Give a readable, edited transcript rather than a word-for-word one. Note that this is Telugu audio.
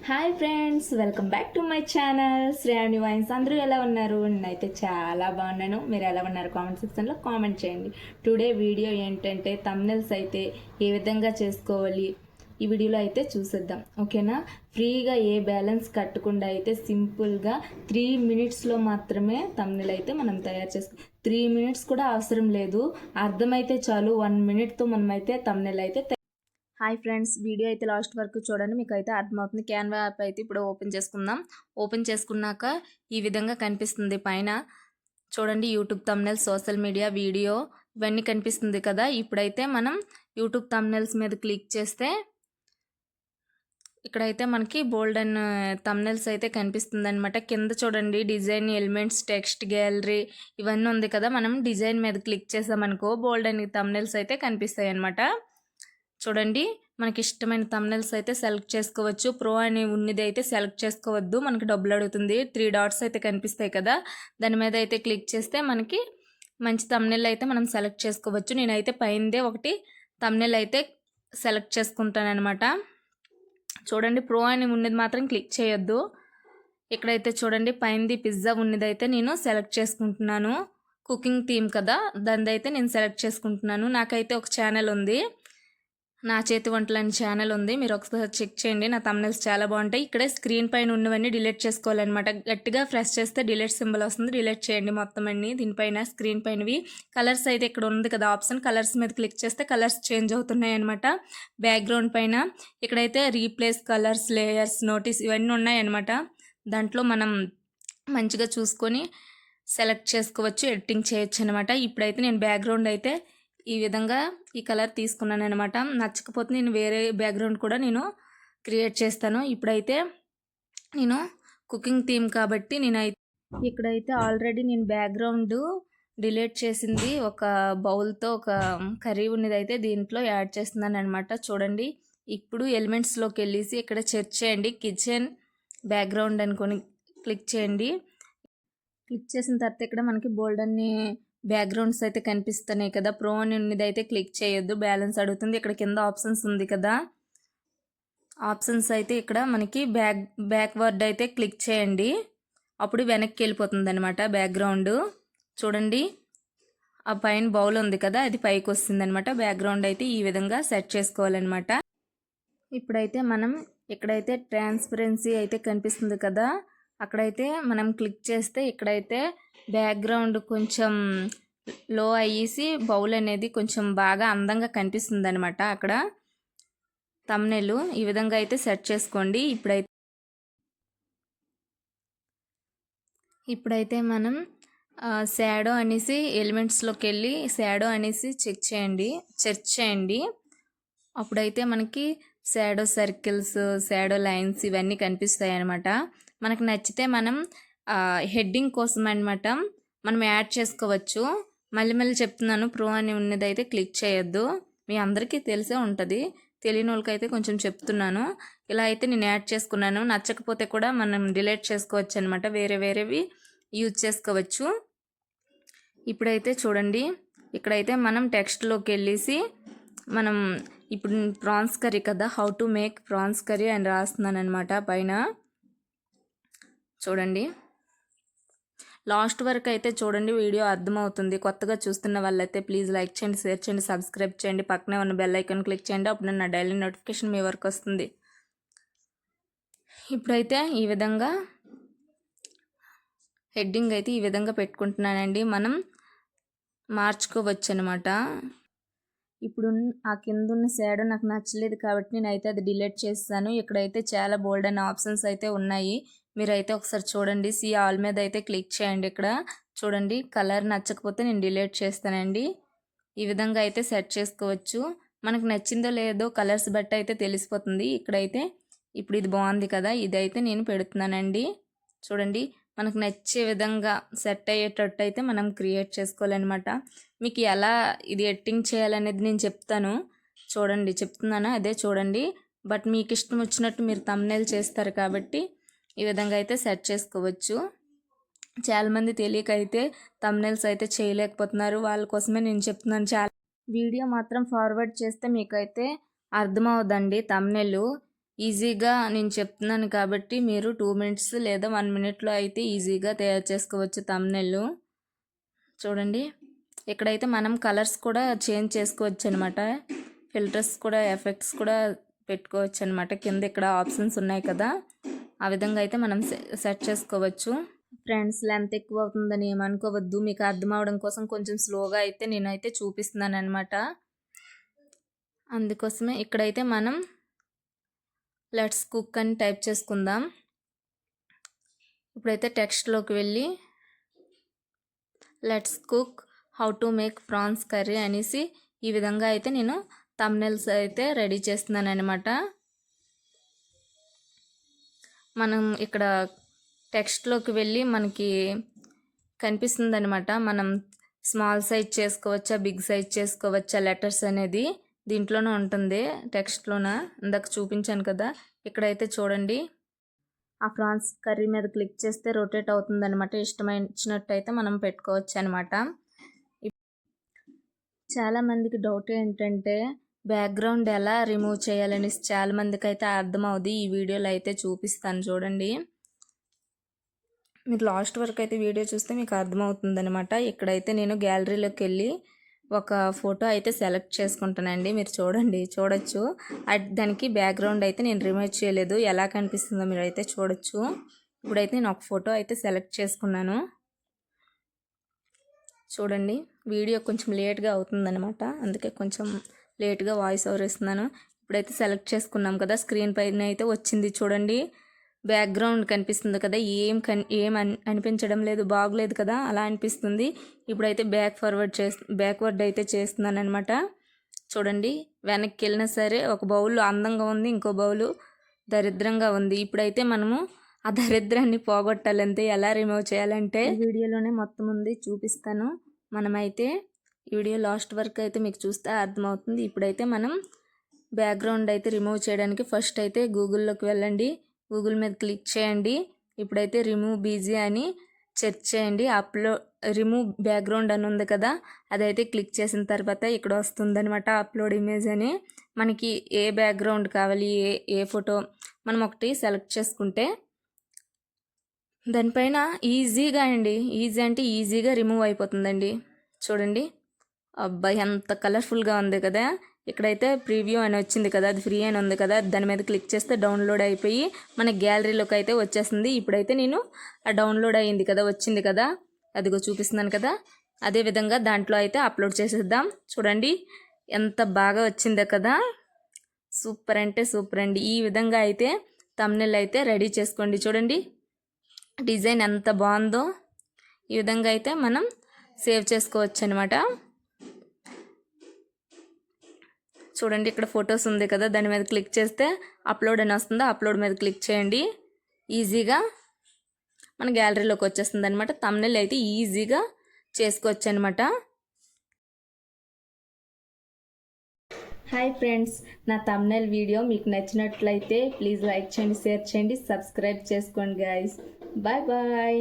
Hi friends, welcome back to my channel Shreyani vines. అందరూ ఎలా ఉన్నారు? నేనైతే చాలా బాగున్నాను. మీరు ఎలా ఉన్నారు? కామెంట్ సెక్షన్లో కామెంట్ చేయండి. టుడే వీడియో ఏంటంటే థంబ్నెయిల్స్ అయితే ఏ విధంగా చేసుకోవాలి ఈ వీడియోలో అయితే చూసేద్దాం, ఓకేనా? ఫ్రీగా ఏ బ్యాలెన్స్ కట్టకుండా అయితే సింపుల్గా 3 మినిట్స్లో మాత్రమే థంబ్నెయిల్ అయితే మనం తయారు చేసుకో. 3 మినిట్స్ కూడా అవసరం లేదు, అర్థమైతే చాలు. 1 మినిట్తో మనమైతే థంబ్నెయిల్ అయితే. హాయ్ ఫ్రెండ్స్, వీడియో అయితే లాస్ట్ వరకు చూడండి, మీకు అయితే అర్థమవుతుంది. క్యాన్వా యాప్ అయితే ఇప్పుడు ఓపెన్ చేసుకుందాం. ఓపెన్ చేసుకున్నాక ఈ విధంగా కనిపిస్తుంది పైన చూడండి, YouTube thumbnails, social media, video ఇవన్నీ కనిపిస్తుంది కదా. ఇప్పుడైతే మనం యూట్యూబ్ థంబ్నెయిల్స్ మీద క్లిక్ చేస్తే ఇక్కడైతే మనకి బోల్డ్ అండ్ థంబ్నెయిల్స్ అయితే కనిపిస్తుంది అనమాట. కింద చూడండి డిజైన్, ఎలిమెంట్స్, టెక్స్ట్, గ్యాలరీ ఇవన్నీ ఉంది కదా. మనం డిజైన్ మీద క్లిక్ చేసామనుకో బోల్డ్ అండ్ థంబ్నెయిల్స్ అయితే కనిపిస్తాయి అనమాట. చూడండి, మనకి ఇష్టమైన థంబ్నెయిల్స్ అయితే సెలెక్ట్ చేసుకోవచ్చు. ప్రో అని ఉన్నది అయితే సెలెక్ట్ చేసుకోవద్దు, మనకి డబ్బులు అడుగుతుంది. 3 డాట్స్ అయితే కనిపిస్తాయి కదా, దాని మీద అయితే క్లిక్ చేస్తే మనకి మంచి థంబ్నెయిల్ అయితే మనం సెలెక్ట్ చేసుకోవచ్చు. నేనైతే పైనదే ఒకటి థంబ్నెయిల్ అయితే సెలెక్ట్ చేసుకుంటాను అనమాట. చూడండి, ప్రో అని ఉన్నది మాత్రం క్లిక్ చేయొద్దు. ఇక్కడైతే చూడండి పైనది పిజ్జా ఉన్నది అయితే నేను సెలెక్ట్ చేసుకుంటున్నాను. కుకింగ్ థీమ్ కదా, దానిది అయితే నేను సెలెక్ట్ చేసుకుంటున్నాను. నాకైతే ఒక ఛానల్ ఉంది, నా చేతి వంటలు అని ఛానల్ ఉంది, మీరు ఒకసారి చెక్ చేయండి. నా థంబ్నెయిల్స్ చాలా బాగుంటాయి. ఇక్కడే స్క్రీన్ పైన ఉన్నవన్నీ డిలీట్ చేసుకోవాలన్నమాట. గట్టిగా ప్రెస్ చేస్తే డిలీట్ సింబల్ వస్తుంది, డిలీట్ చేయండి మొత్తం అన్ని. దీనిపైన స్క్రీన్ పైనవి కలర్స్ అయితే ఇక్కడ ఉంది కదా ఆప్షన్, కలర్స్ మీద క్లిక్ చేస్తే కలర్స్ చేంజ్ అవుతున్నాయి అనమాట. బ్యాక్గ్రౌండ్ పైన ఇక్కడైతే రీప్లేస్ కలర్స్, లేయర్స్, నోటీస్ ఇవన్నీ ఉన్నాయన్నమాట. దాంట్లో మనం మంచిగా చూసుకొని సెలెక్ట్ చేసుకోవచ్చు, ఎడిటింగ్ చేయొచ్చు అనమాట. ఇప్పుడైతే నేను బ్యాక్గ్రౌండ్ అయితే ఈ విధంగా ఈ కలర్ తీసుకున్నాను అనమాట. నచ్చకపోతే నేను వేరే బ్యాక్గ్రౌండ్ కూడా నేను క్రియేట్ చేస్తాను. ఇప్పుడైతే నేను కుకింగ్ థీమ్ కాబట్టి ఇక్కడైతే ఆల్రెడీ నేను బ్యాక్గ్రౌండ్ డిలీట్ చేసింది ఒక బౌల్తో ఒక కర్రీ ఉన్నది అయితే దీంట్లో యాడ్ చేస్తున్నాను అనమాట. చూడండి, ఇప్పుడు ఎలిమెంట్స్లోకి వెళ్ళేసి ఇక్కడ సెర్చ్ చేయండి, కిచెన్ బ్యాక్గ్రౌండ్ అనుకొని క్లిక్ చేయండి. క్లిక్ చేసిన తర్వాత ఇక్కడ మనకి బోల్డ్ అన్ని బ్యాక్గ్రౌండ్స్ అయితే కనిపిస్తున్నాయి కదా. ప్రో అని ఉన్నది అయితే క్లిక్ చేయొద్దు, బ్యాలెన్స్ అడుగుతుంది. ఇక్కడ కింద ఆప్షన్స్ ఉంది కదా, ఆప్షన్స్ అయితే ఇక్కడ మనకి బ్యాక్వర్డ్ అయితే క్లిక్ చేయండి, అప్పుడు వెనక్కి వెళ్ళిపోతుంది అనమాట బ్యాక్గ్రౌండ్. చూడండి, ఆ పైన బౌల్ ఉంది కదా, అది పైకి వస్తుంది అనమాట. బ్యాక్గ్రౌండ్ అయితే ఈ విధంగా సెట్ చేసుకోవాలన్నమాట. ఇప్పుడైతే మనం ఇక్కడైతే ట్రాన్స్పరెన్సీ అయితే కనిపిస్తుంది కదా, అక్కడైతే మనం క్లిక్ చేస్తే ఇక్కడైతే బ్యాక్గ్రౌండ్ కొంచెం లో అయ్యేసి బౌల్ అనేది కొంచెం బాగా అందంగా కనిపిస్తుంది అనమాట. అక్కడ థంబ్నెయిల్ ఈ విధంగా అయితే సెట్ చేసుకోండి. ఇప్పుడైతే మనం షాడో అనేసి ఎలిమెంట్స్లోకి వెళ్ళి షాడో అనేసి సెర్చ్ చేయండి. అప్పుడైతే మనకి షాడో సర్కిల్స్, షాడో లైన్స్ ఇవన్నీ కనిపిస్తాయి అనమాట. మనకు నచ్చితే మనం హెడ్డింగ్ కోసం అనమాట మనం యాడ్ చేసుకోవచ్చు. మళ్ళీ చెప్తున్నాను, ప్రో అని ఉన్నది అయితే క్లిక్ చేయొద్దు, మీ అందరికీ తెలిసే ఉంటుంది, తెలియని వాళ్ళకైతే కొంచెం చెప్తున్నాను. ఇలా అయితే నేను యాడ్ చేసుకున్నాను. నచ్చకపోతే కూడా మనం డిలీట్ చేసుకోవచ్చు అనమాట, వేరేవి యూజ్ చేసుకోవచ్చు. ఇప్పుడైతే చూడండి, ఇక్కడైతే మనం టెక్స్ట్లోకి వెళ్ళేసి మనం ఇప్పుడు ప్రాన్స్ కర్రీ కదా, how to make prawns curry అని రాస్తున్నాను అనమాట పైన. చూడండి, లాస్ట్ వరకు అయితే చూడండి, వీడియో అర్థమవుతుంది. కొత్తగా చూస్తున్న వాళ్ళైతే ప్లీజ్ లైక్ చేయండి, షేర్ చేయండి, సబ్స్క్రైబ్ చేయండి, పక్కనే ఉన్న బెల్ ఐకాన్ క్లిక్ చేయండి, అప్పుడు నా డైలీ నోటిఫికేషన్ మీ వరకు వస్తుంది. ఇప్పుడైతే ఈ విధంగా హెడ్డింగ్ అయితే ఈ విధంగా పెట్టుకుంటున్నానండి, మనం మార్చుకోవచ్చు అనమాట. ఇప్పుడు ఆ కింద ఉన్న షాడో నాకు నచ్చలేదు కాబట్టి నేనైతే అది డిలీట్ చేస్తాను. ఇక్కడైతే చాలా బోల్డ్ అండ్ ఆప్షన్స్ అయితే ఉన్నాయి, మీరైతే ఒకసారి చూడండి. సి ఆల్ మీద అయితే క్లిక్ చేయండి. ఇక్కడ చూడండి, కలర్ నచ్చకపోతే నేను డిలీట్ చేస్తానండి. ఈ విధంగా అయితే సెట్ చేసుకోవచ్చు. మనకు నచ్చిందో లేదో కలర్స్ బట్టి అయితే తెలిసిపోతుంది. ఇక్కడైతే ఇప్పుడు ఇది బాగుంది కదా, ఇదైతే నేను పెడుతున్నానండి. చూడండి, మనకు నచ్చే విధంగా సెట్ అయ్యేటట్టు అయితే మనం క్రియేట్ చేసుకోవాలన్నమాట. మీకు ఎలా ఇది ఎడిటింగ్ చేయాలనేది నేను చెప్తాను, చెప్తున్నాను అదే చూడండి. బట్ మీకు ఇష్టం వచ్చినట్టు మీరు థంబ్నెయిల్ చేస్తారు కాబట్టి ఈ విధంగా అయితే సెట్ చేసుకోవచ్చు. చాలామంది తెలియక అయితే థంబ్నెయిల్స్ అయితే చేయలేకపోతున్నారు, వాళ్ళ కోసమే నేను చెప్తున్నాను. వీడియో మాత్రం ఫార్వర్డ్ చేస్తే మీకైతే అర్థమవుదండి థంబ్నెయిల్. ఈజీగా నేను చెప్తున్నాను కాబట్టి మీరు 2 మినిట్స్ లేదా 1 మినిట్లో అయితే ఈజీగా తయారు చేసుకోవచ్చు థంబ్‌నెయిల్. చూడండి ఇక్కడైతే మనం కలర్స్ కూడా చేంజ్ చేసుకోవచ్చు అనమాట. ఫిల్టర్స్ కూడా ఎఫెక్ట్స్ కూడా పెట్టుకోవచ్చు అనమాట. కింద ఇక్కడ ఆప్షన్స్ ఉన్నాయి కదా, ఆ విధంగా అయితే మనం సెట్ చేసుకోవచ్చు. ఫ్రెండ్స్ లెంత్ ఎక్కువ అవుతుందని ఏమనుకోవద్దు, మీకు అర్థం అవడం కోసం కొంచెం స్లోగా అయితే నేనైతే చూపిస్తున్నాను అనమాట. అందుకోసమే ఇక్కడైతే మనం లెట్స్ కుక్ అని టైప్ చేసుకుందాం. ఇప్పుడైతే టెక్స్ట్లోకి వెళ్ళి let's cook how to make prawns curry అనేసి ఈ విధంగా అయితే నేను థంబ్‌నెయిల్స్ అయితే రెడీ చేస్తున్నాను అనమాట. మనం ఇక్కడ టెక్స్ట్లోకి వెళ్ళి మనకి కనిపిస్తుంది అనమాట. మనం స్మాల్ సైజ్ చేసుకోవచ్చా, బిగ్ సైజ్ చేసుకోవచ్చా లెటర్స్ అనేది దీంట్లోనే ఉంటుంది, టెక్స్ట్లోన. ఇందాక చూపించాను కదా. ఇక్కడైతే చూడండి ఆ ప్రాన్స్ కర్రీ మీద క్లిక్ చేస్తే రొటేట్ అవుతుంది అనమాట. ఇష్టమైనట్టు అయితే మనం పెట్టుకోవచ్చు అనమాట. చాలామందికి డౌట్ ఏంటంటే బ్యాక్గ్రౌండ్ ఎలా రిమూవ్ చేయాలని చాలామందికి అయితే అర్థమవుద్ది. ఈ వీడియోలో అయితే చూపిస్తాను చూడండి. మీరు లాస్ట్ వరకు అయితే వీడియో చూస్తే మీకు అర్థమవుతుంది అనమాట. ఇక్కడైతే నేను గ్యాలరీలోకి వెళ్ళి ఒక ఫోటో అయితే సెలెక్ట్ చేసుకుంటానండి. మీరు చూడొచ్చు. దానికి బ్యాక్గ్రౌండ్ అయితే నేను రిమూవ్ చేయలేదు, ఎలా కనిపిస్తుందో మీరు అయితే చూడొచ్చు. ఇప్పుడైతే నేను ఒక ఫోటో అయితే సెలెక్ట్ చేసుకున్నాను. చూడండి వీడియో కొంచెం లేట్గా అవుతుందన్నమాట, అందుకే కొంచెం లేట్గా వాయిస్ ఓవర్ ఇస్తున్నాను. ఇప్పుడైతే సెలెక్ట్ చేసుకున్నాం కదా, స్క్రీన్ పైన అయితే వచ్చింది చూడండి. బ్యాక్గ్రౌండ్ కనిపిస్తుంది కదా, ఏం అనిపించడం లేదు, బాగలేదు కదా, అలా అనిపిస్తుంది. ఇప్పుడైతే బ్యాక్వర్డ్ అయితే చేస్తున్నాను అనమాట. చూడండి వెనక్కి వెళ్ళినా సరే ఒక బౌల్ అందంగా ఉంది, ఇంకో బౌలు దరిద్రంగా ఉంది. ఇప్పుడైతే మనము ఆ దరిద్రాన్ని పోగొట్టాలంటే ఎలా రిమూవ్ చేయాలంటే వీడియోలోనే మొత్తం ఉంది, చూపిస్తాను. మనమైతే వీడియో లాస్ట్ వరకు అయితే మీకు చూస్తే అర్థమవుతుంది. ఇప్పుడైతే మనం బ్యాక్గ్రౌండ్ అయితే రిమూవ్ చేయడానికి ఫస్ట్ అయితే గూగుల్లోకి వెళ్ళండి, గూగుల్ మీద క్లిక్ చేయండి. ఇప్పుడైతే రిమూవ్ బీజీ అని సెర్చ్ చేయండి. రిమూవ్ బ్యాక్గ్రౌండ్ అని ఉంది కదా, అదైతే క్లిక్ చేసిన తర్వాత ఇక్కడ వస్తుందన్నమాట అప్లోడ్ ఇమేజ్ అని. మనకి ఏ బ్యాక్గ్రౌండ్ కావాలి, ఏ ఫోటో మనం ఒకటి సెలెక్ట్ చేసుకుంటే దానిపైన ఈజీ అంటే ఈజీగా రిమూవ్ అయిపోతుందండి. చూడండి అబ్బాయి ఎంత కలర్ఫుల్గా ఉంది కదా. ఇక్కడైతే ప్రీవ్యూ అని వచ్చింది కదా, అది ఫ్రీ అని ఉంది కదా, దాని మీద క్లిక్ చేస్తే డౌన్లోడ్ అయిపోయి మన గ్యాలరీలోకి అయితే వచ్చేస్తుంది. ఇప్పుడైతే నేను ఆ డౌన్లోడ్ అయ్యింది కదా, వచ్చింది కదా, అదిగో చూపిస్తున్నాను కదా, అదే విధంగా దాంట్లో అయితే అప్లోడ్ చేసేద్దాం. చూడండి ఎంత బాగా వచ్చిందో కదా, సూపర్ అంటే సూపర్ అండి. ఈ విధంగా అయితే థంబ్‌నెయిల్ అయితే రెడీ చేసుకోండి. చూడండి డిజైన్ ఎంత బాగుందో. ఈ విధంగా అయితే మనం సేవ్ చేసుకోవచ్చు అనమాట. చూడండి ఇక్కడ ఫొటోస్ ఉంది కదా, దాని మీద క్లిక్ చేస్తే అప్లోడ్ అని వస్తుందో, అప్లోడ్ మీద క్లిక్ చేయండి. ఈజీగా మన గ్యాలరీలోకి వచ్చేస్తుంది అనమాట. థంబ్‌నెయిల్ అయితే ఈజీగా చేసుకోవచ్చు అనమాట. హాయ్ ఫ్రెండ్స్, నా థంబ్‌నెయిల్ వీడియో మీకు నచ్చినట్లయితే ప్లీజ్ లైక్ చేయండి, షేర్ చేయండి, సబ్స్క్రైబ్ చేసుకోండి గైస్. Bye bye.